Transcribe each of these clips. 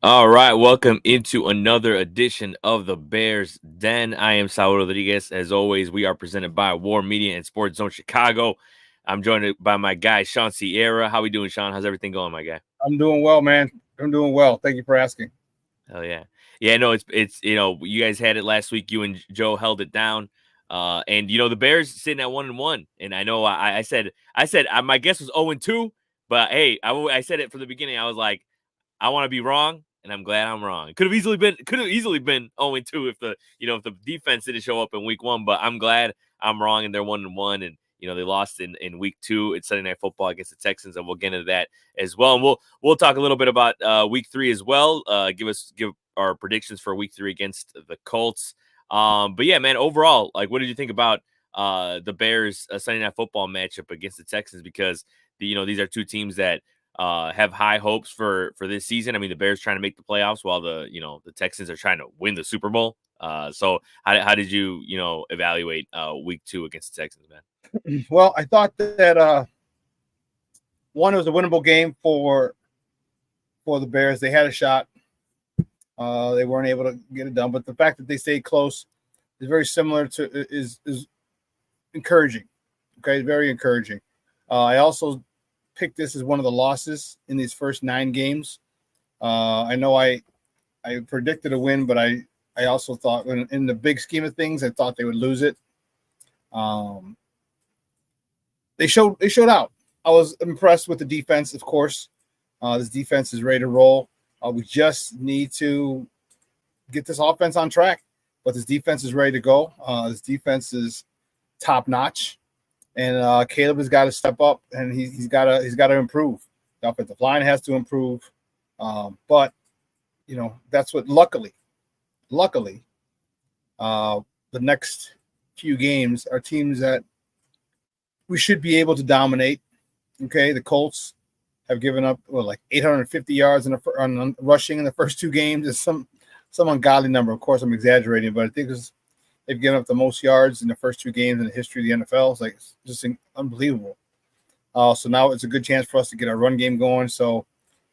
All right, welcome into another edition of the Bears Den. I am Saul Rodriguez. As always, we are presented by War Media and Sports Zone Chicago. I'm joined by my guy Shawn Sierra. How we doing, Shawn? How's everything going, my guy? I'm doing well, man. I'm doing well. Thank you for asking. Hell yeah, yeah. No, it's you guys had it last week. You and Joe held it down, and the Bears sitting at 1-1. And I know I said my guess was 0-2, but hey, I said it from the beginning. I was like, I want to be wrong, and I'm glad I'm wrong. Could have easily been 0-2 if the defense didn't show up in week 1, but I'm glad I'm wrong and they're 1-1, and they lost in week 2. It's Sunday Night Football against the Texans, and we'll get into that as well. And we'll talk a little bit about week 3 as well. Give our predictions for week 3 against the Colts. But yeah, man, overall, like, what did you think about the Bears Sunday Night Football matchup against the Texans? Because these are two teams that have high hopes for this season. I mean, the Bears trying to make the playoffs while the Texans are trying to win the Super Bowl. So how did you evaluate week 2 against the Texans, man? Well, I thought that one, it was a winnable game for the Bears. They had a shot. They weren't able to get it done, but the fact that they stayed close is very similar to is encouraging. Okay, very encouraging. I also picked this as one of the losses in these first 9 games. I know I predicted a win, but I also thought in the big scheme of things, I thought they would lose it. They showed out. I was impressed with the defense, of course. This defense is ready to roll. We just need to get this offense on track, but this defense is ready to go. This defense is top notch, and Caleb has got to step up, and he's got to improve. The offensive line has to improve, but that's what. Luckily, the next few games are teams that we should be able to dominate. Okay, the Colts have given up like 850 yards on rushing in the first 2 games. It's some ungodly number. Of course, I'm exaggerating, but I think they've given up the most yards in the first 2 games in the history of the NFL. It's just unbelievable. So now it's a good chance for us to get our run game going. So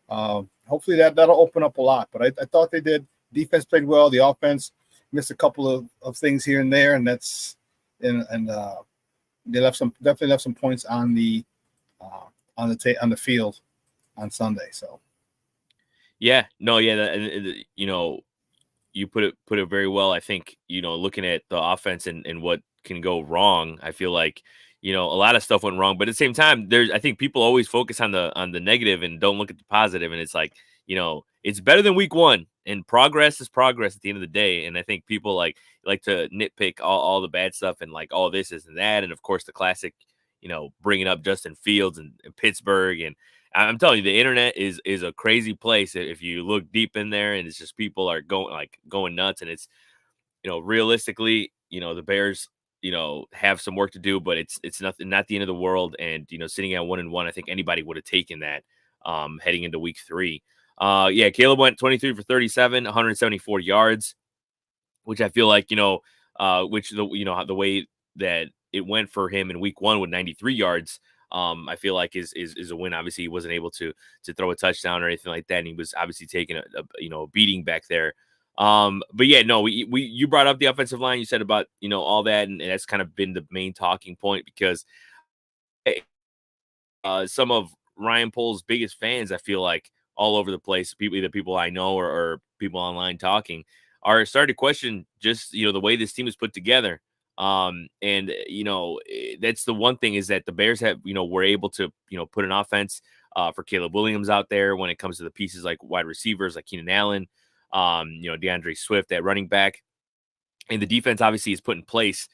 hopefully that'll open up a lot. But I thought they did. Defense played well. The offense missed a couple of things here and there, and they definitely left some points on the field on Sunday. So Yeah, no, yeah, you put it very well. I think looking at the offense and what can go wrong, I feel like a lot of stuff went wrong, but at the same time, I think people always focus on the negative and don't look at the positive. And it's like it's better than week 1, and progress is progress at the end of the day. And I think people like to nitpick all the bad stuff and like all this and that, and of course the classic bringing up Justin Fields and Pittsburgh. And I'm telling you, the internet is a crazy place if you look deep in there, and it's just people are going nuts. And it's realistically, the Bears have some work to do, but it's not the end of the world. And sitting at 1-1, I think anybody would have taken that heading into week 3. Yeah, Caleb went 23 for 37, 174 yards, which I feel like the way that it went for him in week 1 with 93 yards. I feel like is a win. Obviously, he wasn't able to throw a touchdown or anything like that, and he was obviously taking a beating back there. But yeah, no, you brought up the offensive line. You said about all that, and that's kind of been the main talking point, because some of Ryan Poles' biggest fans, I feel like, all over the place, either people I know or people online talking, are starting to question just the way this team is put together. And that's the one thing, is that the Bears have were able to put an offense for Caleb Williams out there when it comes to the pieces like wide receivers like Keenan Allen, DeAndre Swift at running back, and the defense obviously is put in place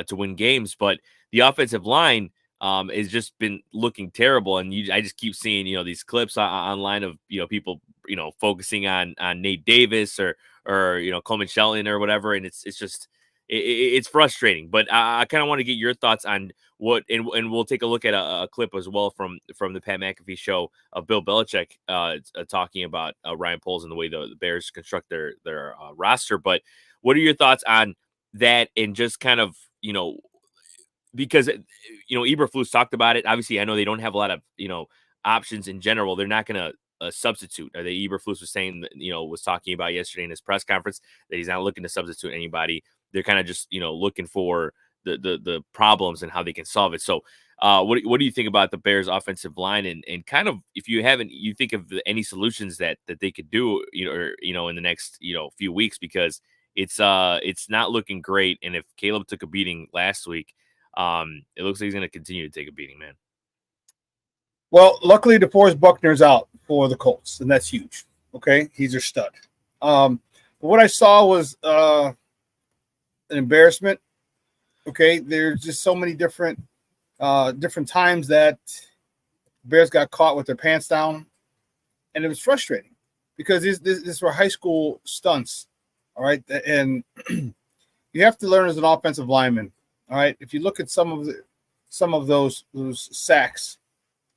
to win games, but the offensive line has just been looking terrible. And I just keep seeing these clips online of people focusing on Nate Davis or Coleman Shelton or whatever, and it's just it's frustrating. But I kind of want to get your thoughts on what, and we'll take a look at a clip as well from the Pat McAfee show of Bill Belichick talking about Ryan Poles and the way the Bears construct their roster. But what are your thoughts on that, and just kind of because Eberflus talked about it. Obviously, I know they don't have a lot of options in general. They're not going to a substitute. Or the Eberflus was saying, that, was talking about yesterday in his press conference that he's not looking to substitute anybody. They're kind of just, looking for the problems and how they can solve it. So what do you think about the Bears offensive line and kind of, if you think of any solutions that they could do, in the next, few weeks, because it's not looking great. And if Caleb took a beating last week, it looks like he's going to continue to take a beating, man. Well, luckily DeForest Buckner's out for the Colts, and that's huge. Okay, he's their stud. But what I saw was an embarrassment. Okay, there's just so many different times that Bears got caught with their pants down, and it was frustrating because these were high school stunts. All right, and you have to learn as an offensive lineman. All right, if you look at some of those sacks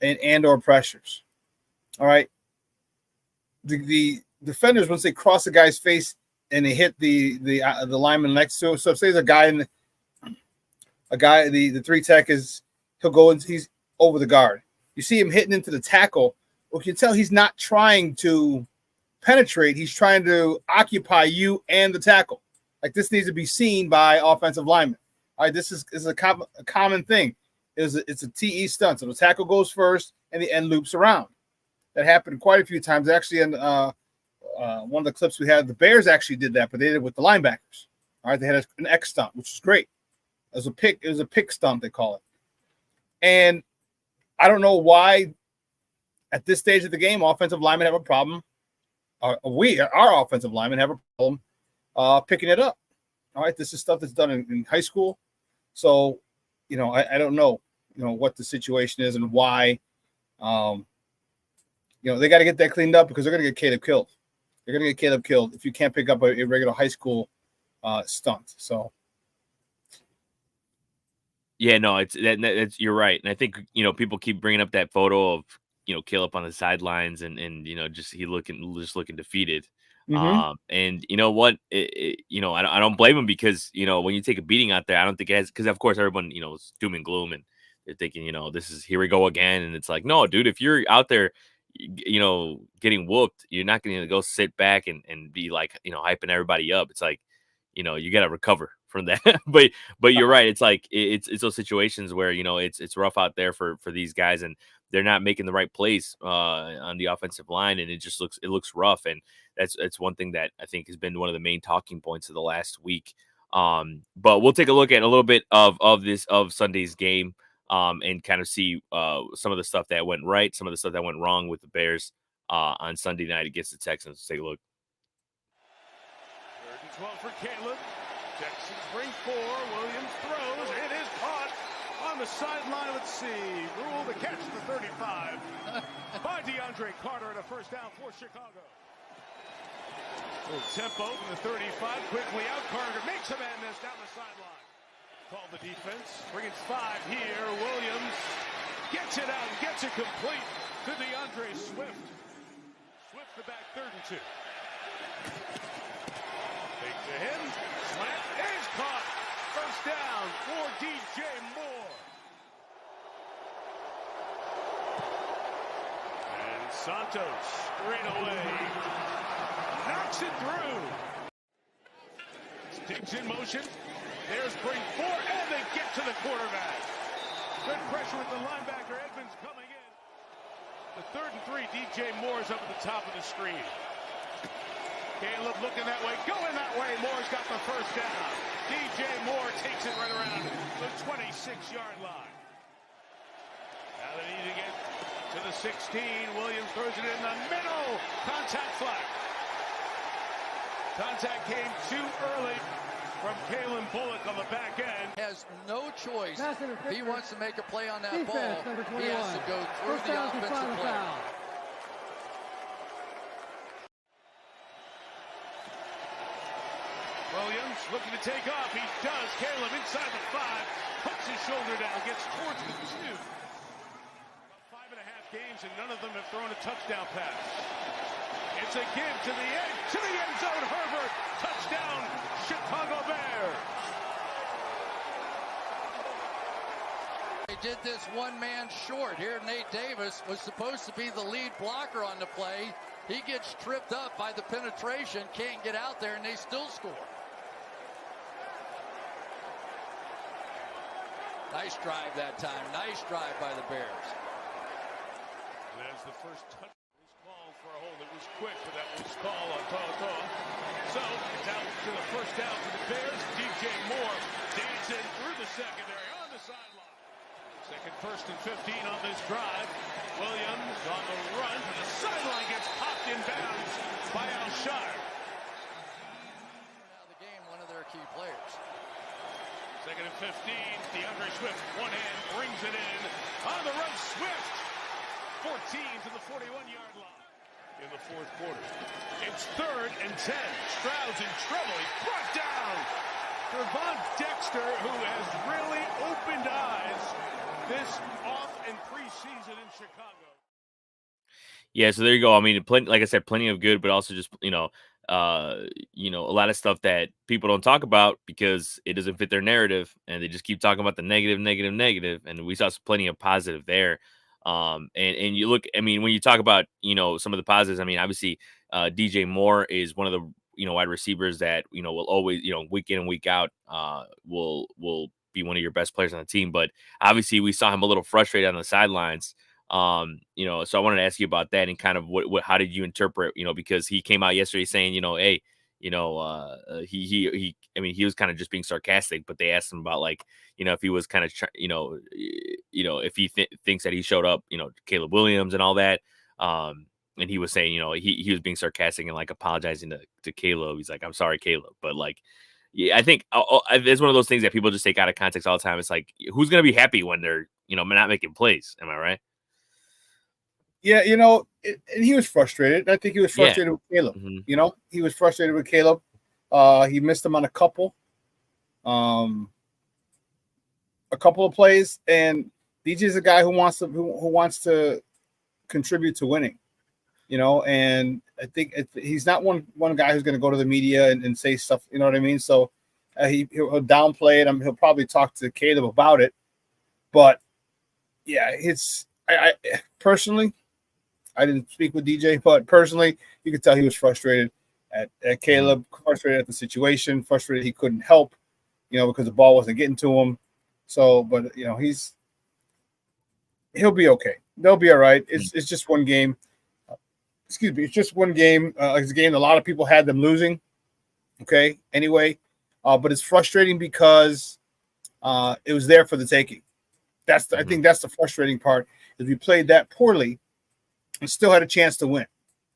and or pressures, all right, the defenders, once they cross the guy's face and they hit the lineman next to him. So if say there's the 3 tech he'll go and he's over the guard. You see him hitting into the tackle. Well, you can tell he's not trying to penetrate. He's trying to occupy you and the tackle. Like, this needs to be seen by offensive linemen. All right, this is a common thing. It's a TE stunt. So the tackle goes first and the end loops around. That happened quite a few times. Actually, in one of the clips we had, the Bears actually did that, but they did it with the linebackers. All right, they had an X stunt, which is great. It was a pick stunt, they call it. And I don't know why at this stage of the game, offensive linemen have a problem. Our offensive linemen have a problem picking it up. All right, this is stuff that's done in high school. So, I don't know, what the situation is and why. They got to get that cleaned up because they're going to get Caleb killed. They're going to get Caleb killed if you can't pick up a regular high school stunt. So. Yeah, no, it's you're right. And I think, people keep bringing up that photo of, Caleb on the sidelines and just looking defeated. Mm-hmm. And you know what, I don't blame him because, when you take a beating out there, I don't think it has, because of course everyone, is doom and gloom and they're thinking, this is, here we go again. And it's like, no, dude, if you're out there, getting whooped, you're not going to go sit back and be like, hyping everybody up. It's like, you got to recover from that. but you're right. It's like, it's those situations where, it's rough out there for these guys and they're not making the right plays on the offensive line. And it looks rough. And that's one thing that I think has been one of the main talking points of the last week. But we'll take a look at a little bit of Sunday's game and kind of see some of the stuff that went right, some of the stuff that went wrong with the Bears on Sunday night against the Texans. Let's take a look. 3rd and 12 for Caleb. Texans bring 4. Williams throws. It is caught on the sideline. Let's see. Rule the catch to 35 by DeAndre Carter and a first down for Chicago. Little tempo from the 35. Quickly out. Carter makes a man miss down the sideline. Call the defense. Brings 5 here. Williams gets it out and gets it complete to DeAndre Swift. Swift the back, 3rd and 2. Fake to him. Slant is caught. First down for DJ Moore. And Santos straight away knocks it through. Sticks in motion. There's bring 4, and they get to the quarterback. Good pressure with the linebacker. Edmonds coming in. The 3rd and 3. DJ Moore's up at the top of the screen. Caleb looking that way, going that way. Moore's got the first down. DJ Moore takes it right around the 26-yard line. Now they need to get to the 16. Williams throws it in the middle. Contact flag. Contact came too early from Kalen Bullock on the back end. Has no choice. He wants to make a play on that ball. He has to go through the offensive play. Williams looking to take off. He does. Caleb inside the 5. Puts his shoulder down. Gets towards the 2. About 5.5 games and none of them have thrown a touchdown pass. It's a give to the end zone. Herbert. Touchdown. Chicago Bears. They did this one man short. Here Nate Davis was supposed to be the lead blocker on the play. He gets tripped up by the penetration, can't get out there, and they still score. Nice drive that time. Nice drive by the Bears. There's the first touch. It was called for a hold. It was quick, but that was called on Toa. So it's out to the first down for the Bears. DJ Moore dancing through the secondary on the sideline. Second, first and 15 on this drive. Williams on the run to the sideline, gets popped in bounds by Alshire. Now the game, one of their key players. Second and 15, DeAndre Swift, one hand, brings it in. On the run, Swift, 14 to the 41-yard line in the fourth quarter. It's 3rd and 10. Stroud's in trouble. He's brought down. Gervondexter, who has really opened eyes this off and preseason in Chicago. Yeah, so there you go. I mean, like I said, plenty of good, but also just, a lot of stuff that people don't talk about because it doesn't fit their narrative, and they just keep talking about the negative, and we saw plenty of positive there. And you look, I mean, when you talk about, some of the positives, I mean, obviously, DJ Moore is one of the, wide receivers that, will always, week in and week out, will be one of your best players on the team. But obviously we saw him a little frustrated on the sidelines. So I wanted to ask you about that and kind of how did you interpret, because he came out yesterday saying, hey, he was kind of just being sarcastic, but they asked him about, like, if he was kind of, if he thinks that he showed up, Caleb Williams and all that. And he was saying, he was being sarcastic and, like, apologizing to Caleb. He's like, I'm sorry, Caleb. But, like, yeah, I think it's one of those things that people just take out of context all the time. It's like, who's going to be happy when they're, not making plays? Am I right? Yeah, and he was frustrated. I think he was frustrated with Caleb. Mm-hmm. He was frustrated with Caleb. He missed him on a couple of plays. And DJ's a guy who wants to contribute to winning. And I think he's not one guy who's going to go to the media and say stuff. You know what I mean? So he'll downplay it. He'll probably talk to Caleb about it. But yeah, I personally, I didn't speak with DJ, but personally, you could tell he was frustrated at Caleb, frustrated at the situation, frustrated he couldn't help, because the ball wasn't getting to him. So, but he'll be okay. They'll be all right. It's just one game. Excuse me. It's just one game. It's a game a lot of people had them losing. Okay. Anyway, but it's frustrating because it was there for the taking. I think that's the frustrating part, is we played that poorly and still had a chance to win.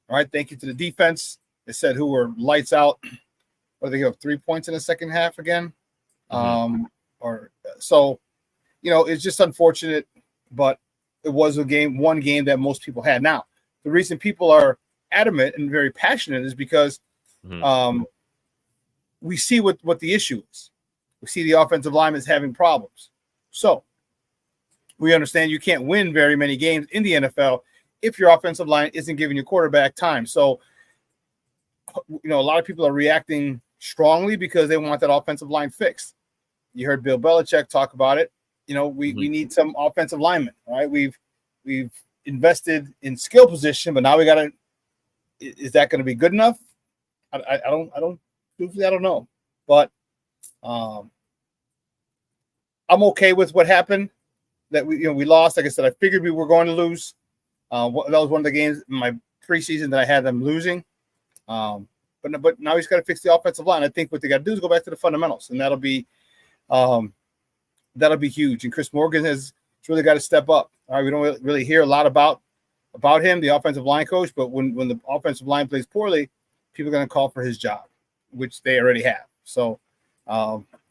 All right. Thank you to the defense. They said who were lights out. Or they have 3 points in the second half again. It's just unfortunate, but it was one game that most people had. Now, the reason people are adamant and very passionate is because we see what the issue is. We see the offensive linemen having problems. So we understand you can't win very many games in the NFL if your offensive line isn't giving your quarterback time. So, a lot of people are reacting strongly because they want that offensive line fixed. You heard Bill Belichick talk about it. We need some offensive linemen, right? We've invested in skill position, but now we got to. Is that going to be good enough? I don't know, but I'm okay with what happened. That we lost. Like I said, I figured we were going to lose. That was one of the games in my preseason that I had them losing. But now he's got to fix the offensive line. I think what they got to do is go back to the fundamentals, and that'll be huge. And Chris Morgan has really got to step up. All right, we don't really hear a lot about him, the offensive line coach, but when the offensive line plays poorly, people are going to call for his job, which they already have. So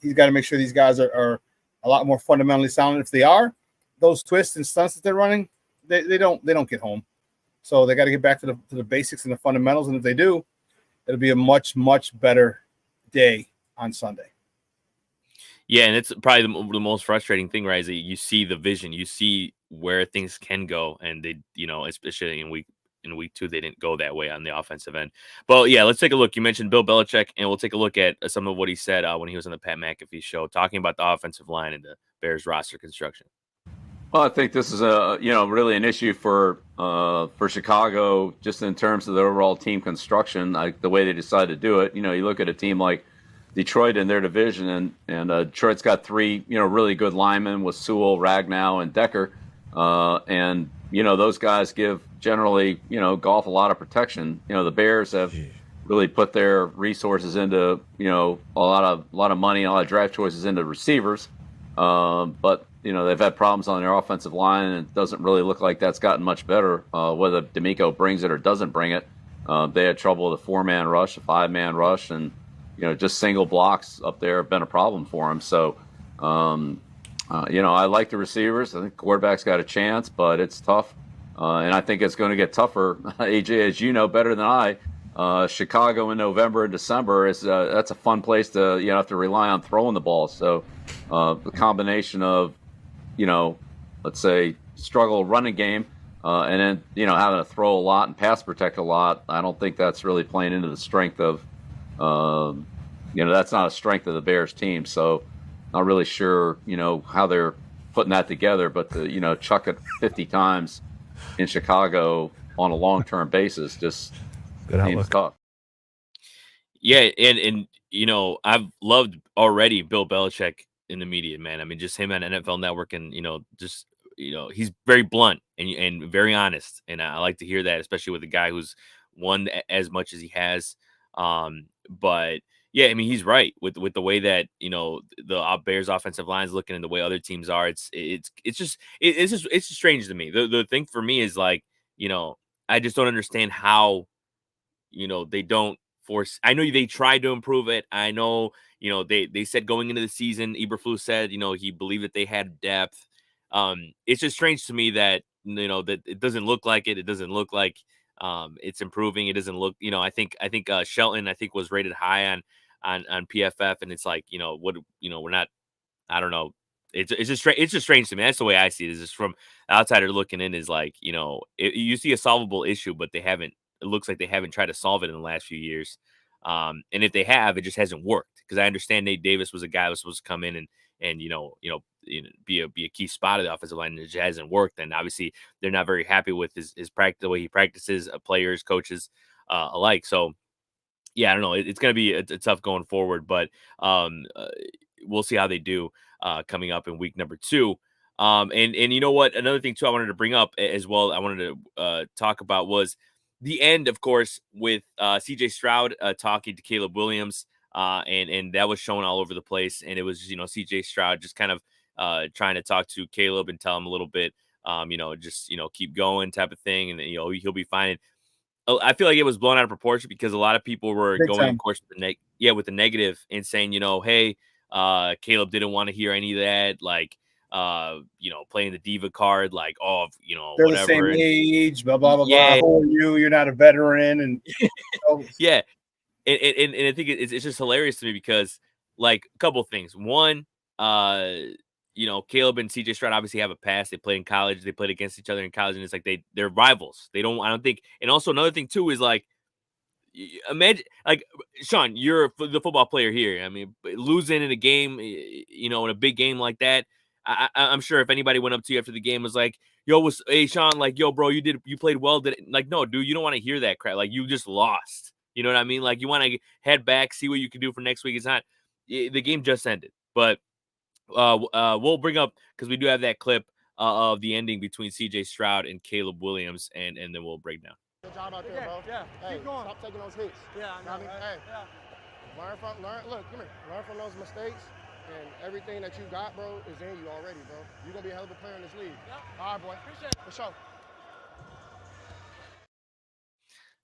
he's got to make sure these guys are a lot more fundamentally sound. If they are, those twists and stunts that they're running, they don't get home. So they got to get back to the basics and the fundamentals. And if they do, it'll be a much, much better day on Sunday. Yeah, and it's probably the most frustrating thing, right? Is that you see the vision, you see where things can go, and they, especially in week 2, they didn't go that way on the offensive end. But yeah, let's take a look. You mentioned Bill Belichick, and we'll take a look at some of what he said when he was on the Pat McAfee show, talking about the offensive line and the Bears roster construction. Well, I think this is really an issue for Chicago, just in terms of the overall team construction, like the way they decided to do it. You look at a team like Detroit in their division, and Detroit's got three really good linemen with Sewell, Ragnow, and Decker, and those guys give generally golf a lot of protection. The Bears have really put their resources into a lot of money, a lot of draft choices into receivers, but they've had problems on their offensive line, and it doesn't really look like that's gotten much better. Whether D'Amico brings it or doesn't bring it, they had trouble with a 4-man rush, a 5-man rush, and just single blocks up there have been a problem for him. So, I like the receivers. I think quarterback's got a chance, but it's tough, and I think it's going to get tougher. AJ, as you know better than I, Chicago in November and December that's a fun place to have to rely on throwing the ball. So, the combination of let's say struggle running game, and then having to throw a lot and pass protect a lot. I don't think that's really playing into the strength of that's not a strength of the Bears team. So not really sure how they're putting that together, but to chuck it 50 times in Chicago on a long-term basis just seems tough. Yeah, and I've loved already Bill Belichick in the media, man. I mean, just him on NFL Network, and he's very blunt and very honest, and I like to hear that, especially with a guy who's won as much as he has. But yeah, I mean, he's right with the way that the Bears offensive line is looking, and the way other teams are. It's just strange to me. The thing for me is like I just don't understand how they don't force. I know they tried to improve it. I know they said going into the season, Eberflus said he believed that they had depth. It's just strange to me that that it doesn't look like it. It doesn't look like it's improving. It doesn't look I think Shelton was rated high on PFF, and it's like we're not. I don't know. It's just strange to me. That's the way I see it. Is just from outsider looking in, is like you see a solvable issue, but they haven't. It looks like they haven't tried to solve it in the last few years. And if they have, it just hasn't worked. Because I understand Nate Davis was a guy who was supposed to come in and be a key spot of the offensive line, and it just hasn't worked. And obviously, they're not very happy with his practice, the way he practices, players, coaches alike. So yeah, I don't know. It's going to be a tough going forward, but we'll see how they do coming up in week number 2. And you know what? Another thing too, I wanted to bring up as well. I wanted to talk about was the end, of course, with CJ Stroud talking to Caleb Williams, and that was shown all over the place. And it was CJ Stroud just kind of trying to talk to Caleb and tell him a little bit, just keep going type of thing, and he'll be fine. And I feel like it was blown out of proportion because a lot of people were going, of course, with the negative and saying, hey, Caleb didn't want to hear any of that, like, playing the diva card, like, they're whatever. The same age, blah blah blah. Yeah. Who are you? You're not a veteran, and yeah, and I think it's just hilarious to me because, like, a couple of things. One, Caleb and CJ Stroud obviously have a past. They played in college. They played against each other in college, and it's like they're rivals. I don't think. And also another thing too is like, imagine, like, Shawn, you're the football player here. I mean, losing in a game, in a big game like that. I'm sure if anybody went up to you after the game was like, hey Shawn, like, yo, bro, you played well. Like, no, dude, you don't want to hear that crap. Like, you just lost. You know what I mean? Like, you want to head back, see what you can do for next week. It's not, the game just ended, but we'll bring up, because we do have that clip of the ending between CJ Stroud and Caleb Williams, and then we'll break down. Good job out there, bro. Yeah. Hey, keep going. Stop taking those hits. Yeah, I know. Hey, learn. Look, come here. Learn from those mistakes, and everything that you got, bro, is in you already, bro. You're gonna be a hell of a player in this league. Yeah. All right, boy. Appreciate it. For sure.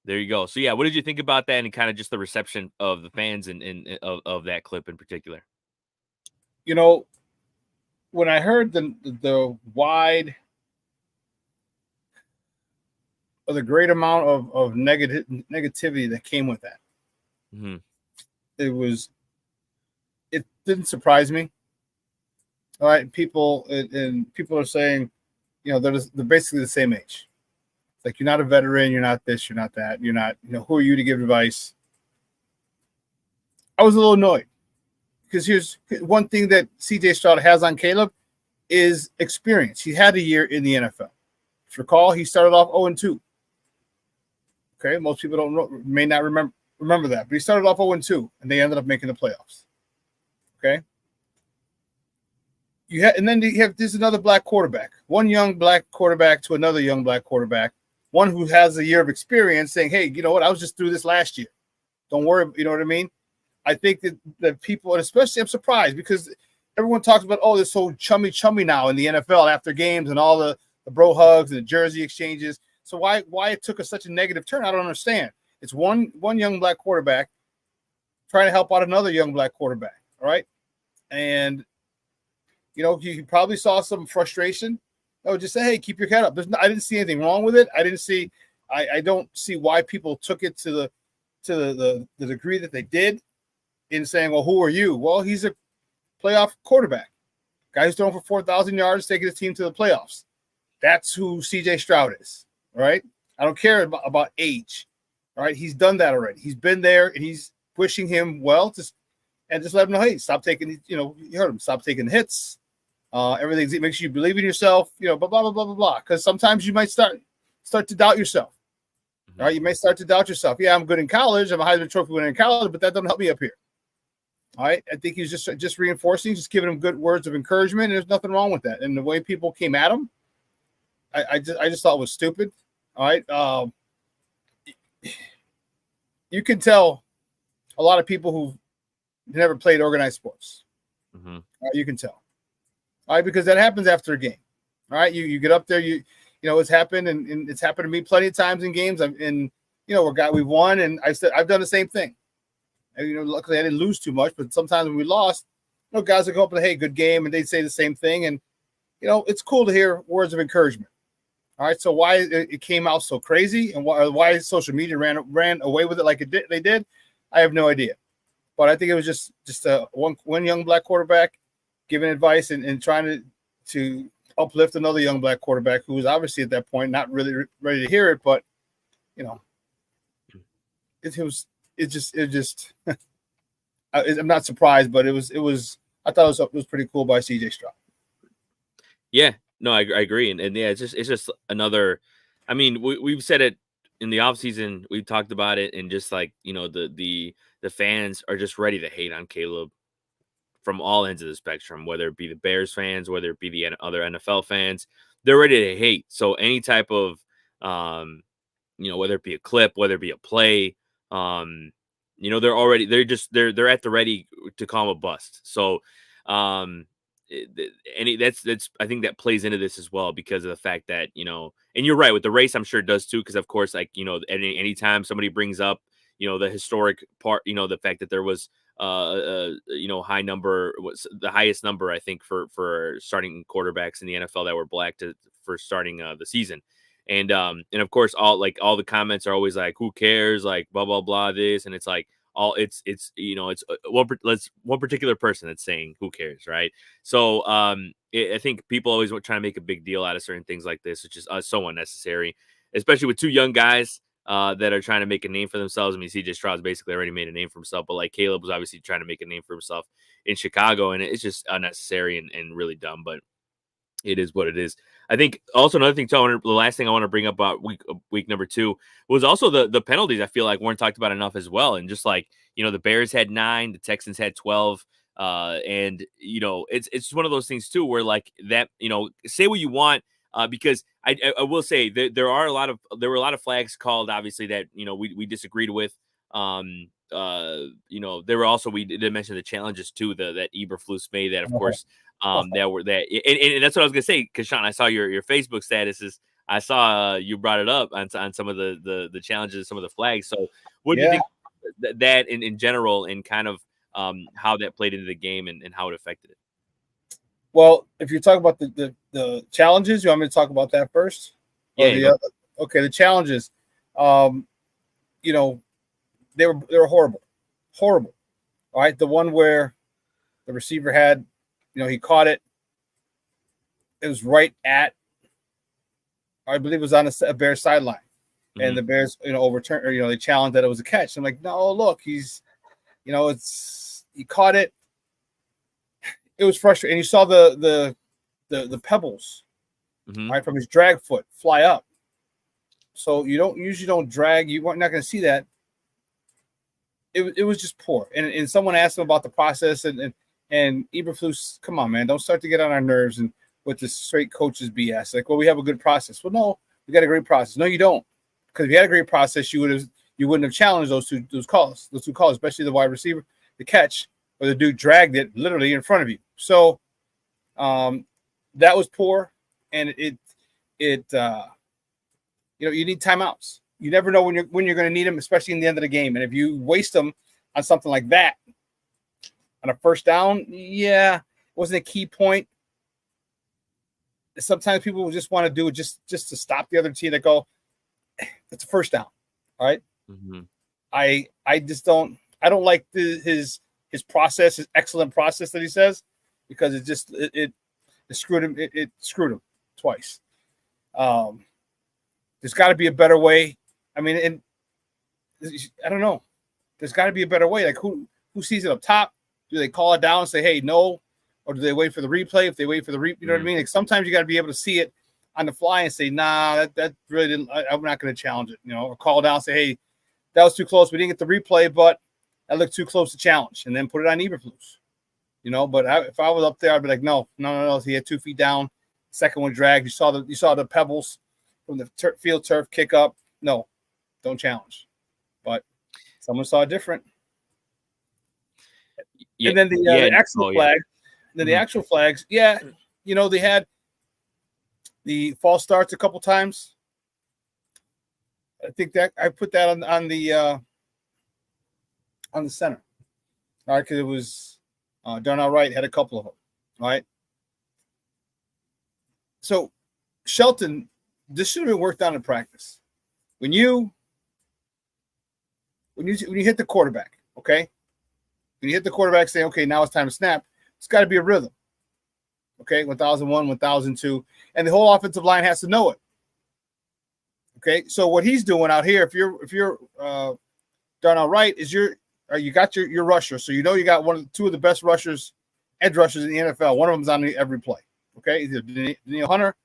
There you go. So yeah, what did you think about that, and kind of just the reception of the fans and of that clip in particular? When I heard the wide, or the great amount of negativity that came with that, mm-hmm. It didn't surprise me. All right, people are saying, they're basically the same age. Like, you're not a veteran, you're not this, you're not that, you're not, who are you to give advice? I was a little annoyed, because here's one thing that CJ Stroud has on Caleb is experience. He had a year in the NFL. If you recall, he started off 0-2. Okay, most people may not remember that, but he started off 0-2, and they ended up making the playoffs. Okay, and then there's another black quarterback, one young black quarterback to another young black quarterback, one who has a year of experience, saying, "Hey, you know what? I was just through this last year. Don't worry." You know what I mean? I think that people, and especially I'm surprised because everyone talks about, oh, this whole chummy now in the NFL after games and all the bro hugs and the jersey exchanges. So why it took such a negative turn, I don't understand. It's one young black quarterback trying to help out another young black quarterback, all right? And, you know, you probably saw some frustration. I would just say, hey, keep your head up. I didn't see anything wrong with it. I don't see why people took it to the degree that they did in saying, well, who are you? Well, he's a playoff quarterback. Guy who's thrown for 4,000 yards, taking his team to the playoffs. That's who C.J. Stroud is, all right? I don't care about age, all right? He's done that already. He's been there, and he's wishing him well. Just let him know, hey, stop taking, you heard him, stop taking hits. Everything makes you believe in yourself, blah, blah, blah, blah, blah, blah. Because sometimes you might start to doubt yourself, all right? You may start to doubt yourself. Yeah, I'm good in college. I'm a Heisman Trophy winner in college, but that doesn't help me up here. All right, I think he's just reinforcing, just giving him good words of encouragement, and there's nothing wrong with that. And the way people came at him, I just thought it was stupid. All right, you can tell a lot of people who've never played organized sports. Mm-hmm. You can tell. All right, because that happens after a game. All right, you get up there, it's happened, and it's happened to me plenty of times in games. We've won, and I've done the same thing. And, luckily I didn't lose too much, but sometimes when we lost, guys would go up and, hey, good game, and they'd say the same thing. And, it's cool to hear words of encouragement. All right, so why it came out so crazy and why social media ran away with it like they did, I have no idea. But I think it was just one young black quarterback giving advice and trying to uplift another young black quarterback who was obviously at that point not really ready to hear it, but, it just I'm not surprised, but it was I thought it was pretty cool by C.J. Stroud. Yeah, no, I agree, and yeah, it's just another. I mean, we've said it in the offseason. We've talked about it, and just like the fans are just ready to hate on Caleb from all ends of the spectrum, whether it be the Bears fans, whether it be the other NFL fans, they're ready to hate. So any type of whether it be a clip, whether it be a play. They're at the ready to call him a bust. So, that's I think that plays into this as well because of the fact that, and you're right with the race, I'm sure it does too. Cause of course, like, anytime somebody brings up, the historic part, the fact that there was, high number was the highest number, I think for starting quarterbacks in the NFL that were black for starting the season. And of course, all the comments are always like, who cares? Like, blah, blah, blah, this. And it's like, it's one particular person that's saying who cares. Right. So I think people always trying to make a big deal out of certain things like this, which is so unnecessary, especially with two young guys that are trying to make a name for themselves. I mean, C.J. Stroud's basically already made a name for himself, but like Caleb was obviously trying to make a name for himself in Chicago. And it's just unnecessary and really dumb, but it is what it is. I think also another thing too, the last thing I want to bring up about week number 2 was also the penalties. I feel like weren't talked about enough as well. And just like, the Bears had 9, the Texans had 12. And it's one of those things too, where like that, say what you want, because I will say that there were a lot of flags called, obviously, that, we disagreed with. There were also, we did mention the challenges too, that Eberflus made that, of course, that were that. And that's what I was going to say. Cause Shawn, I saw your Facebook statuses. I saw you brought it up on some of the challenges, some of the flags. So what do you think that in general, and kind of how that played into the game and how it affected it? Well, if you talk about the challenges, you want me to talk about that first? Yeah. Okay. The challenges, they were horrible. All right. The one where the receiver had, he caught it. It was right at, I believe it was on a Bears sideline. Mm-hmm. And the Bears, overturned, or, they challenged that it was a catch. I'm like, no, look, he caught it. It was frustrating. And you saw the the pebbles, Mhm. right, from his drag foot fly up. So you usually don't drag. You're not going to see that. It was just poor. And someone asked him about the process, and Eberflus, come on, man, don't start to get on our nerves and with this straight coaches BS. Like, well, we have a good process. Well, no, we got a great process. No, you don't, because if you had a great process, you wouldn't have challenged those two calls, especially the wide receiver, the catch, or the dude dragged it literally in front of you. So, that was poor, and you need timeouts. You never know when you're going to need them, especially in the end of the game. And if you waste them on something like that, on a first down, yeah, it wasn't a key point. Sometimes people will just want to do it just to stop the other team. That go, it's a first down, all right. Mm-hmm. I just don't. I don't like his process, his excellent process that he says, because it screwed him. It screwed him twice. There's got to be a better way. I mean, and I don't know. There's got to be a better way. Like, who sees it up top? Do they call it down and say, hey, no? Or do they wait for the replay? If they wait for the you know what I mean? Like, sometimes you got to be able to see it on the fly and say, nah, that really didn't. I'm not going to challenge it, or call down and say, hey, that was too close. We didn't get the replay, but that looked too close to challenge, and then put it on Eberflus. But if I was up there, I'd be like, no. He had 2 feet down. Second one dragged. You saw the pebbles from the field turf kick up. No, don't challenge. But someone saw it different. Yeah, and then the actual flag. Then the actual flags. Yeah, they had the false starts a couple times. I think that I put that on the center. All right, because it was Darnell Wright had a couple of them. All right. So Shelton, this should have been worked on in practice. When you hit the quarterback, okay? When you hit the quarterback, say, okay, now it's time to snap. It's got to be a rhythm. Okay, 1001, 1002, and the whole offensive line has to know it. Okay, so what he's doing out here, if you're Darnell Wright, is you got your rusher, so you got two of the best rushers, edge rushers in the NFL. One of them's on every play. Okay, either Daniil Hunter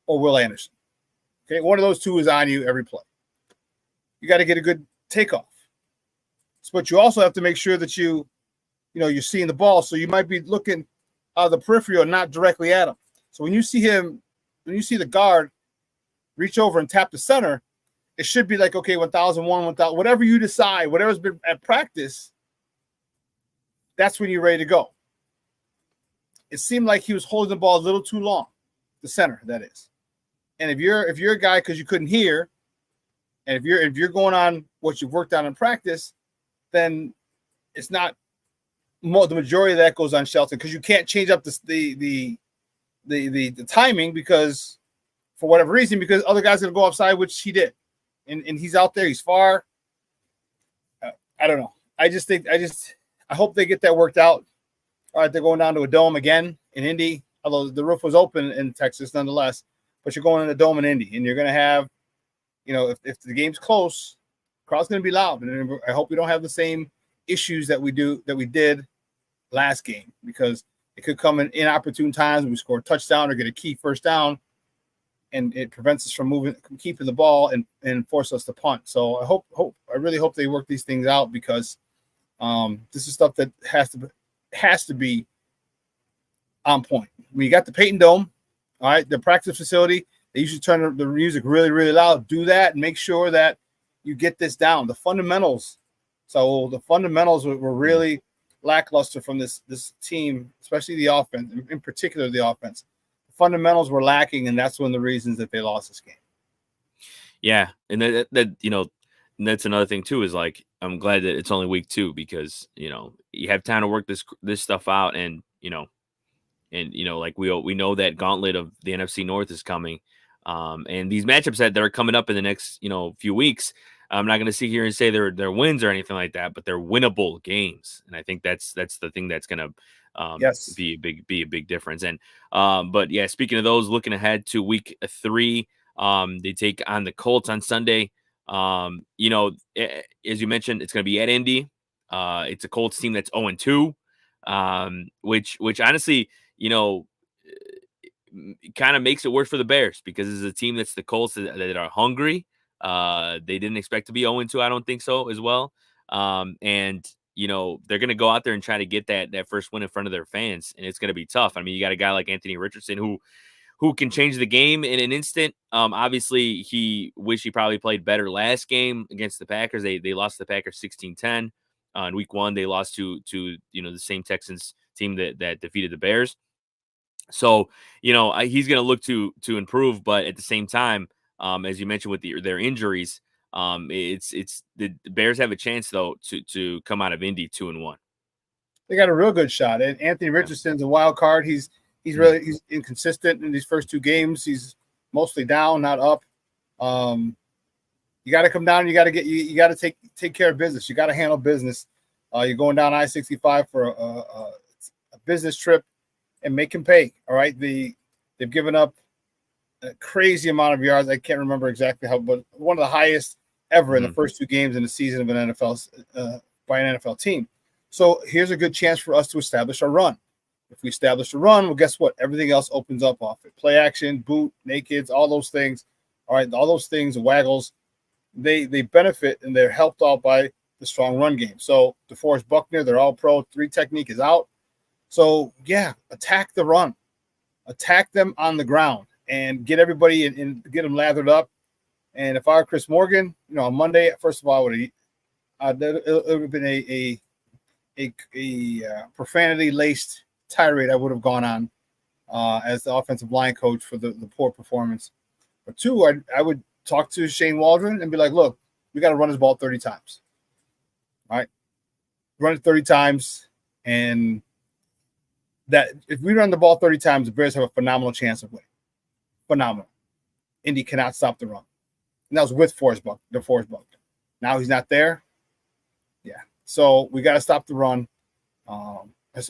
or Will Anderson. Okay, one of those two is on you every play. You got to get a good takeoff, but you also have to make sure that you're seeing the ball. So you might be looking out of the peripheral, not directly at him. So when you see the guard reach over and tap the center, it should be like, okay, 1001, 1000, whatever you decide, whatever's been at practice, that's when you're ready to go. It seemed like he was holding the ball a little too long, the center, that is. And if you're a guy, because you couldn't hear, and if you're going on what you've worked on in practice, then it's not the majority of that goes on Shelton, because you can't change up the timing, because for whatever reason, because other guys are going to go offside, which he did, and he's out there, he's far. I don't know. I hope they get that worked out. All right, they're going down to a dome again in Indy, although the roof was open in Texas nonetheless. But you're going in a dome in Indy, and you're going to have, if the game's close, the crowd's going to be loud. And I hope we don't have the same issues that we did last game, because it could come in inopportune times when we score a touchdown or get a key first down, and it prevents us from keeping the ball and force us to punt. So I really hope they work these things out, because this is stuff that has to be on point. We got the Peyton Dome, all right, the practice facility. They usually turn the music really, really loud. Do that and make sure that you get this down. The fundamentals. So the fundamentals were really lackluster from this team, especially the offense, in particular the offense. The fundamentals were lacking, and that's one of the reasons that they lost this game. Yeah, and that that's another thing too, is like, I'm glad that it's only week 2, because you have time to work this stuff out, and like we know that gauntlet of the NFC North is coming, and these matchups that are coming up in the next few weeks. I'm not going to sit here and say they're wins or anything like that, but they're winnable games, and I think that's the thing that's going to be a big difference. And but yeah, speaking of those, looking ahead to week 3, they take on the Colts on Sunday. As you mentioned, it's going to be at Indy. It's a Colts team that's 0-2, which honestly, kind of makes it worse for the Bears because this is a team that's the Colts that are hungry. They didn't expect to be 0-2. I don't think so as well. And they're going to go out there and try to get that first win in front of their fans, and it's going to be tough. I mean, you got a guy like Anthony Richardson who can change the game in an instant. Obviously, he probably played better last game against the Packers. They lost the Packers 16-10. In week 1, they lost to the same Texans team that defeated the Bears. So, he's going to look to improve, but at the same time, as you mentioned with their injuries, it's the Bears have a chance though to come out of Indy 2-1. They got a real good shot. And Anthony Richardson's a wild card. He's inconsistent in these first 2 games. He's mostly down, not up. You got to come down. You got to take care of business. You got to handle business. You're going down I-65 for a business trip, and make him pay. All right. They've given up a crazy amount of yards. I can't remember exactly how, but one of the highest ever in the first 2 games in the season of an NFL by an NFL team. So here's a good chance for us to establish a run. If we establish a run, well, guess what? Everything else opens up off it. Play action, boot, nakeds, all those things. All right, all those things, waggles, they benefit and they're helped out by the strong run game. So DeForest Buckner, they're all pro. 3 technique is out. So yeah, attack the run, attack them on the ground, and get everybody and get them lathered up. And if I were Chris Morgan, on Monday, first of all, it would have been a profanity-laced tirade I would have gone on as the offensive line coach for the poor performance. But 2, I would talk to Shane Waldron and be like, look, we got to run his ball 30 times. All right? Run it 30 times, and that if we run the ball 30 times, the Bears have a phenomenal chance of winning. Phenomenal. Indy cannot stop the run. And that was with DeForest Buckner. Now he's not there. Yeah. So we got to stop the run.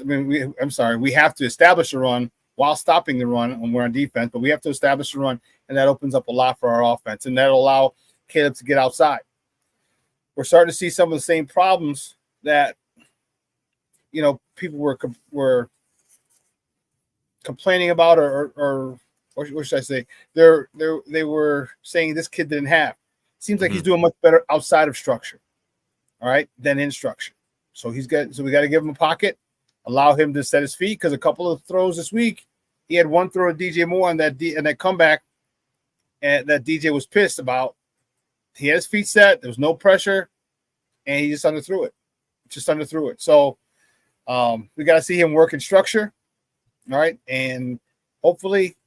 We have to establish a run while stopping the run when we're on defense, but we have to establish a run, and that opens up a lot for our offense, and that'll allow Caleb to get outside. We're starting to see some of the same problems that people were complaining about, or what should I say? They were saying this kid didn't have. Seems like he's doing much better outside of structure, all right, than in structure. So we got to give him a pocket, allow him to set his feet, because a couple of throws this week, he had one throw at DJ Moore on that comeback, and that DJ was pissed about. He had his feet set, there was no pressure, and he just underthrew it. So we got to see him work in structure, all right, and hopefully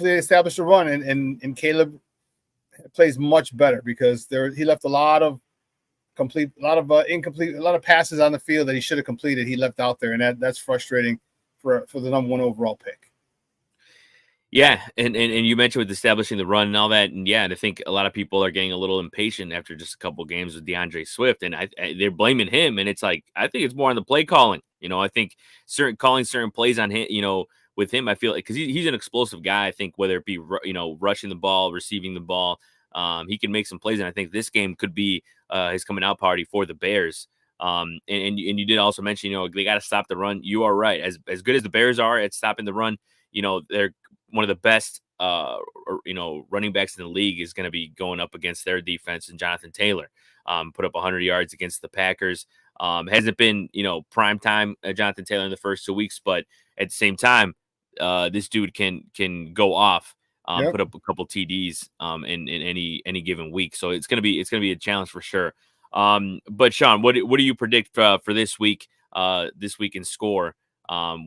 they establish a run, and Caleb plays much better, because he left a lot of incomplete, a lot of passes on the field that he should have completed. He left out there, and that's frustrating for the number 1 overall pick. Yeah, and you mentioned with establishing the run and all that, and I think a lot of people are getting a little impatient after just a couple games with DeAndre Swift, and they're blaming him, and it's like, I think it's more on the play calling. I think calling certain plays on him, with him, I feel like, because he's an explosive guy. I think whether it be rushing the ball, receiving the ball, he can make some plays, and I think this game could be his coming out party for the Bears. And you did also mention, they got to stop the run. You are right. As good as the Bears are at stopping the run, they're one of the best, running backs in the league is going to be going up against their defense, and Jonathan Taylor put up 100 yards against the Packers. Hasn't been, prime time Jonathan Taylor in the first 2 weeks, but at the same time, this dude can go off, put up a couple TDs in any given week. So it's gonna be a challenge for sure. But Shawn, what do you predict for this week in score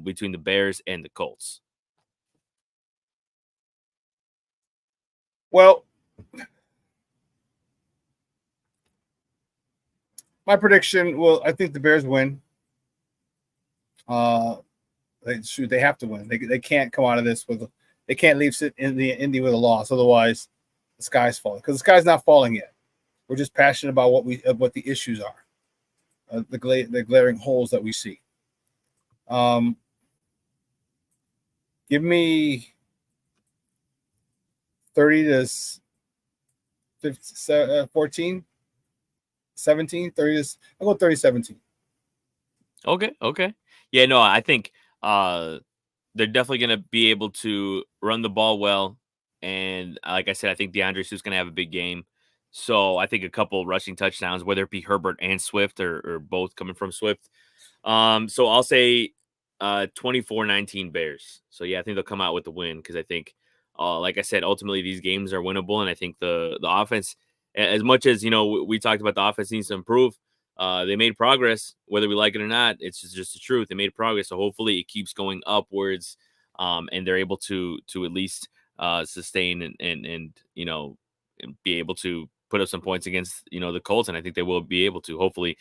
between the Bears and the Colts? Well, my prediction, I think the Bears win. They have to win. They can't come out of this they can't leave Indy with a loss. Otherwise, the sky's falling, because the sky's not falling yet. We're just passionate about what the issues are, the glaring holes that we see. Give me 30 to 14, 17, 30 to, I'll go 30-17. Okay. Yeah, no, I think they're definitely going to be able to run the ball well. And like I said, I think DeAndre Swift's going to have a big game. So I think a couple rushing touchdowns, whether it be Herbert and Swift or both coming from Swift. So I'll say 24-19 Bears. So yeah, I think they'll come out with the win because I think, like I said, ultimately these games are winnable, and I think the offense, as much as we talked about the offense needs to improve, they made progress, whether we like it or not. It's just the truth. They made progress, so hopefully it keeps going upwards, and they're able to at least sustain and be able to put up some points against the Colts, and I think they will be able to. Hopefully,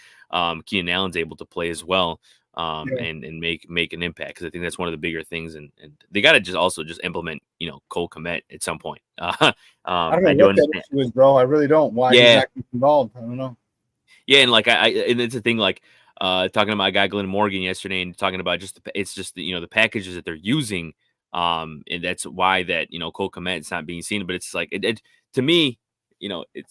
Keenan Allen's able to play as well, and make an impact, because I think that's one of the bigger things, and they got to just implement Cole Kmet at some point. I don't know what that issue is, bro. I really don't. Why he's not involved? I don't know. Yeah, and like and it's a thing like talking to my guy Glenn Morgan yesterday, and talking about it's just the packages that they're using, and that's why that Cole Kmet is not being seen. But it's like it to me.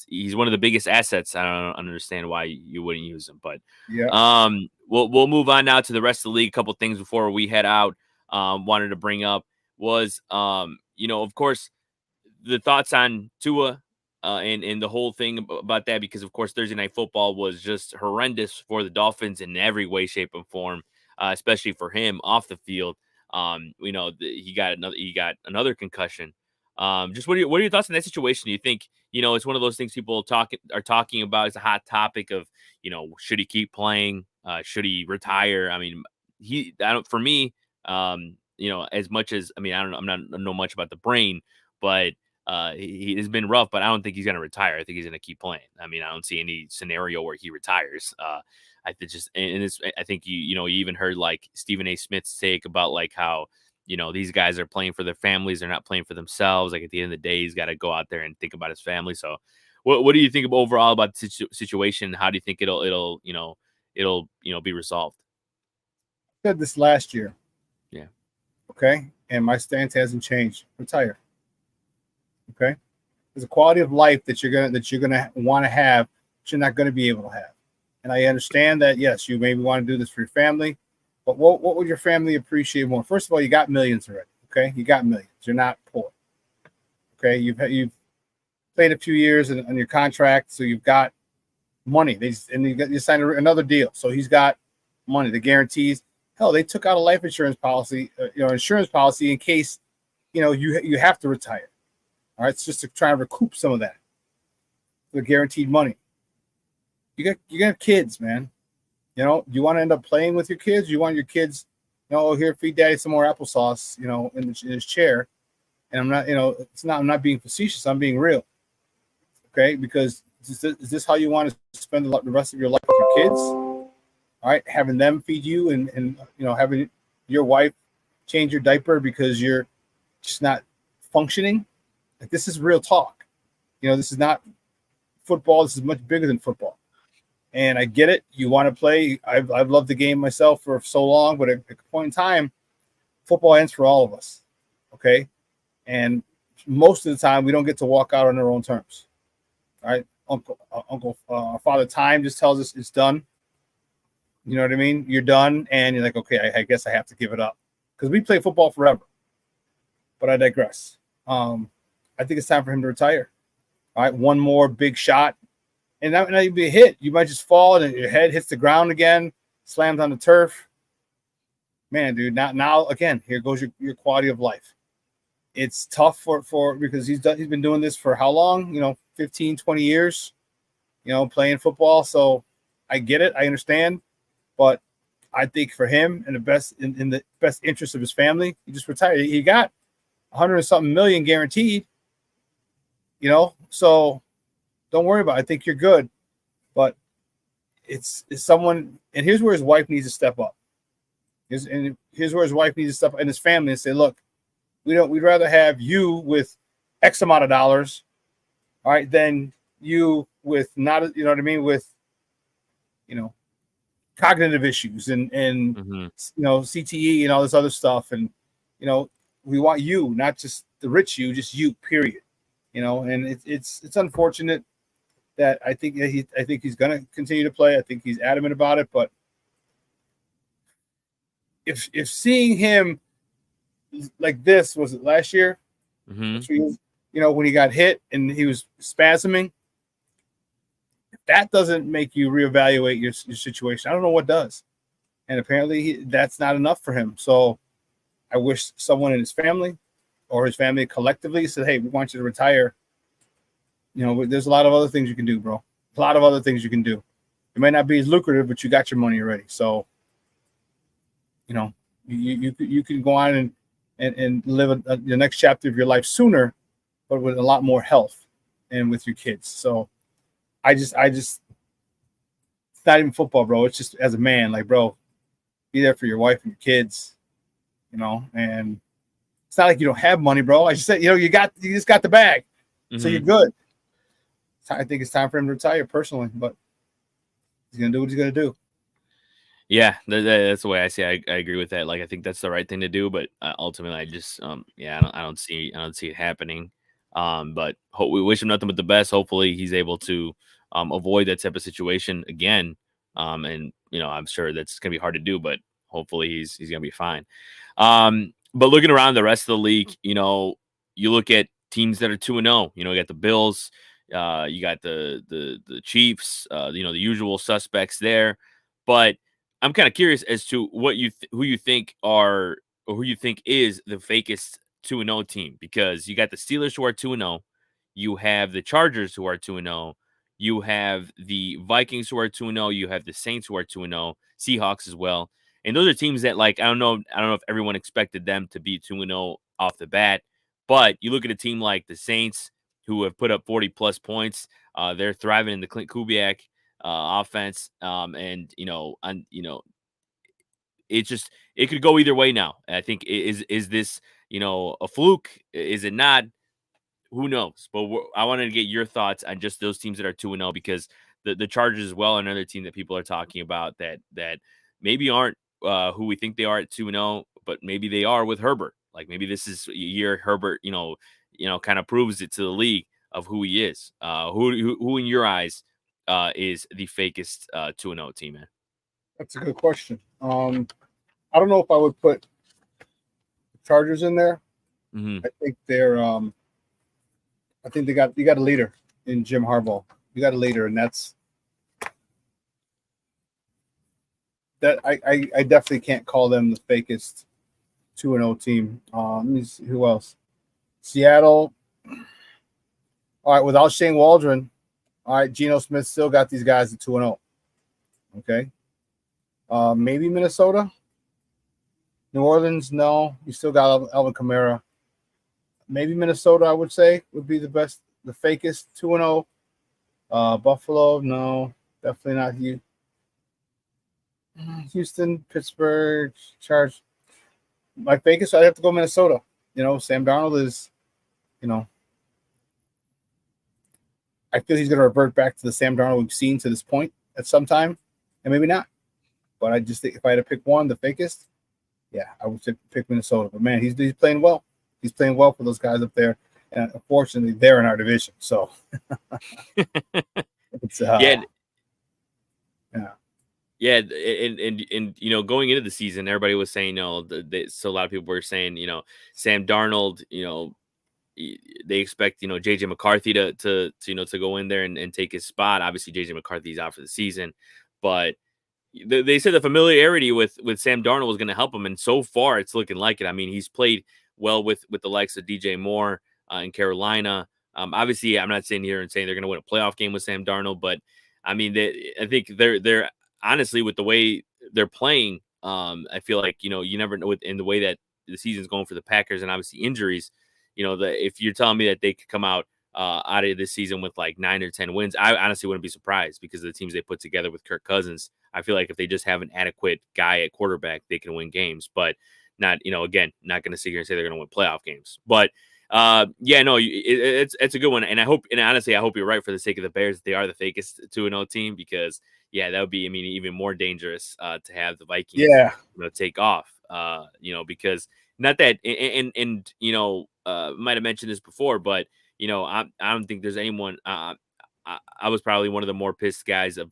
He's one of the biggest assets. I don't understand why you wouldn't use him, but yeah. We'll move on now to the rest of the league. A couple things before we head out. Wanted to bring up was of course the thoughts on Tua, and the whole thing about that, because of course Thursday Night Football was just horrendous for the Dolphins in every way, shape, and form, especially for him off the field. He got another concussion. Just what are your thoughts on that situation? Do you think it's one of those things people are talking about? It's a hot topic of should he keep playing? Should he retire? I mean, for me, as much as I don't know much about the brain, but he has been rough. But I don't think he's going to retire. I think he's going to keep playing. I mean, I don't see any scenario where he retires. I think you even heard like Stephen A. Smith's take about like how these guys are playing for their families. They're not playing for themselves. Like at the end of the day, he's got to go out there and think about his family. So what do you think overall about the situation? How do you think it'll be resolved? I said this last year. Yeah. Okay. And my stance hasn't changed. Retire. Okay. There's a quality of life that you're gonna want to have, but you're not gonna be able to have. And I understand that, yes, you maybe want to do this for your family. But what would your family appreciate more? First of all, you got millions already. Okay, you got millions. You're not poor. Okay, you've played a few years on your contract, so you've got money. You signed another deal, so he's got money. The guarantees. Hell, they took out a life insurance policy, insurance policy in case you have to retire. All right, it's just to try and recoup some of that. The guaranteed money. You got kids, man. You want to end up playing with your kids? You want your kids, here, feed daddy some more applesauce, in his chair. And I'm not, I'm not being facetious. I'm being real. Okay. Because is this how you want to spend the rest of your life with your kids? All right. Having them feed you and having your wife change your diaper because you're just not functioning. Like, this is real talk. This is not football. This is much bigger than football. And I get it. You want to play. I've loved the game myself for so long, but at a point in time, football ends for all of us. Okay. And most of the time, we don't get to walk out on our own terms. All right. Father Time just tells us it's done. You know what I mean? You're done. And you're like, okay, I guess I have to give it up, because we play football forever. But I digress. I think it's time for him to retire. All right. One more big shot. And that might be a hit. You might just fall and your head hits the ground again, slams on the turf. Man, dude, now again, here goes your quality of life. It's tough for because he's been doing this for how long? 15, 20 years, playing football. So I get it. I understand. But I think for him and in the best interest of his family, he just retired. He got 100-something million guaranteed, so don't worry about it. I think you're good. But it's someone, and here's where his wife needs to step up. Here's where his wife needs to step up, and his family, and say, look, we'd rather have you with X amount of dollars, all right, than you with not, with cognitive issues and CTE and all this other stuff. And we want you, not just the rich you, just you, period. And it's unfortunate that I think he's going to continue to play. I think he's adamant about it. But if seeing him like this, was it last year? Mm-hmm. When he got hit and he was spasming. If that doesn't make you reevaluate your situation, I don't know what does. And apparently that's not enough for him. So I wish someone in his family or his family collectively said, hey, we want you to retire. There's a lot of other things you can do, bro. A lot of other things you can do. It might not be as lucrative, but you got your money already. So, you can go on and live the next chapter of your life sooner, but with a lot more health and with your kids. So I just it's not even football, bro. It's just as a man, like, bro, be there for your wife and your kids, and it's not like you don't have money, bro. I just said, you just got the bag. So you're good. I think it's time for him to retire personally, but he's going to do what he's going to do. Yeah, that's the way I see it. I agree with that. Like, I think that's the right thing to do, but ultimately, I just, I don't see it happening. But we wish him nothing but the best. Hopefully, he's able to avoid that type of situation again. And I'm sure that's gonna be hard to do, but hopefully, he's gonna be fine. But looking around the rest of the league, you look at teams that are 2-0. You got the Bills, you got the Chiefs, the usual suspects there, but I'm kind of curious as to who you think is the fakest 2-0 team, because you got the Steelers who are 2-0, you have the Chargers who are 2-0, you have the Vikings who are 2-0, you have the Saints who are 2-0, Seahawks as well. And those are teams that, like, I don't know if everyone expected them to be 2-0 off the bat, but you look at a team like the Saints who have put up 40 plus points. They're thriving in the Clint Kubiak offense. It could go either way now. I think is this, a fluke? Is it not? Who knows? But I wanted to get your thoughts on just those teams that are 2-0, because the Chargers as well, another team that people are talking about that maybe aren't who we think they are at 2-0, but maybe they are with Herbert. Like, maybe this is a year Herbert, kind of proves it to the league of who he is. Who in your eyes is the fakest 2-0 team, man? That's a good question. I don't know if I would put Chargers in there. Mm-hmm. I think you got a leader in Jim Harbaugh. You got a leader, and that's that. I definitely can't call them the fakest 2-0 team. Let me see, who else? Seattle. All right, without Shane Waldron. All right, Geno Smith still got these guys at 2-0. Okay. Maybe Minnesota. New Orleans, no. You still got Alvin Kamara. Maybe Minnesota, I would say, would be the fakest 2-0. Buffalo, no. Definitely not you. Houston, Pittsburgh, Chargers. My fakest, I'd have to go Minnesota. Sam Darnold is, I feel he's going to revert back to the Sam Darnold we've seen to this point at some time, and maybe not. But I just think if I had to pick one, the fakest, yeah, I would pick Minnesota. But man, he's playing well. He's playing well for those guys up there, and unfortunately, they're in our division. So, it's yeah. And going into the season, everybody was saying, so a lot of people were saying, Sam Darnold, they expect, JJ McCarthy to go in there and take his spot. Obviously, JJ McCarthy's out for the season, but they said the familiarity with Sam Darnold was going to help him, and so far it's looking like it. I mean, he's played well with the likes of DJ Moore in Carolina. Obviously, I'm not sitting here and saying they're going to win a playoff game with Sam Darnold, but I mean, I think they're honestly, with the way they're playing, I feel like, you never know in the way that the season's going for the Packers, and obviously injuries, if you're telling me that they could come out of this season with like 9 or 10 wins, I honestly wouldn't be surprised, because of the teams they put together with Kirk Cousins. I feel like if they just have an adequate guy at quarterback, they can win games, but not, again, not going to sit here and say they're going to win playoff games. But it's a good one. And honestly, I hope you're right for the sake of the Bears that they are the fakest 2-0 team, because that would be, even more dangerous to have the Vikings, take off, because not that, might have mentioned this before, but, I don't think there's anyone, I was probably one of the more pissed guys of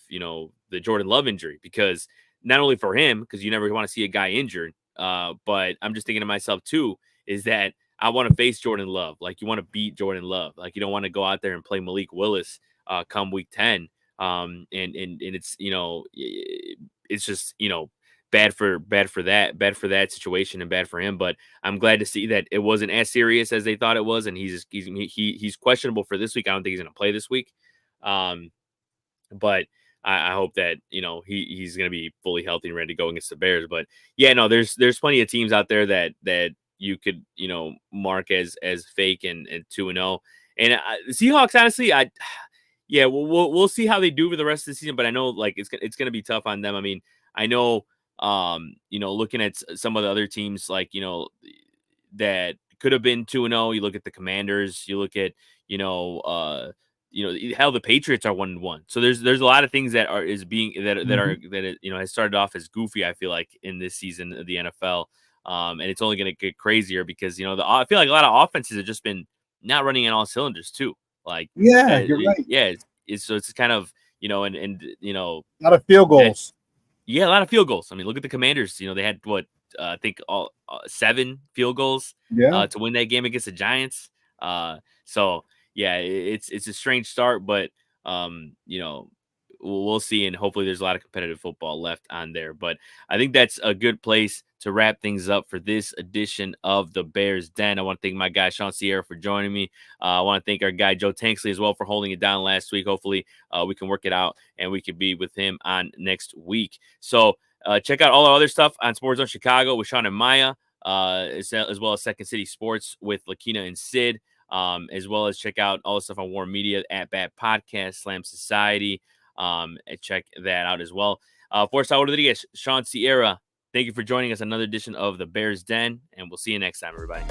the Jordan Love injury, because not only for him, because you never want to see a guy injured, But I'm just thinking to myself too, is that I want to face Jordan Love. Like, you want to beat Jordan Love. Like, you don't want to go out there and play Malik Willis come week 10. And it's, it's just, bad for that situation and bad for him. But I'm glad to see that it wasn't as serious as they thought it was. And he's questionable for this week. I don't think he's going to play this week. But I hope that, he's going to be fully healthy and ready to go against the Bears. But yeah, no, there's plenty of teams out there that you could, mark as fake and 2-0. And the Seahawks, honestly, we'll see how they do for the rest of the season. But I know, like, it's going to be tough on them. I mean, I know, looking at some of the other teams, like, that could have been 2-0. You look at the Commanders. You look at, how the Patriots are 1-1. So there's a lot of things that has started off as goofy, I feel like, in this season of the NFL. And it's only going to get crazier because, I feel like a lot of offenses have just been not running in all cylinders too. Like, yeah, you're right. It's kind of, a lot of field goals. A lot of field goals. I mean, look at the Commanders. They had I think all 7 field goals to win that game against the Giants. So yeah, it's a strange start, but we'll see, and hopefully there's a lot of competitive football left on there. But I think that's a good place to wrap things up for this edition of the Bears Den. I want to thank my guy Shawn for joining me. I want to thank our guy Joe Tanksley as well for holding it down last week. Hopefully we can work it out and we can be with him on next week. So check out all our other stuff on Sports Zone Chicago with Shawn and Maya, as well as Second City Sports with Lakina and Sid, as well as check out all the stuff on Warren Media, At Bat Podcast, Slam Society. And check that out as well. For Saul Rodriguez, Shawn Sierra, thank you for joining us on another edition of the Bears Den, and we'll see you next time, everybody.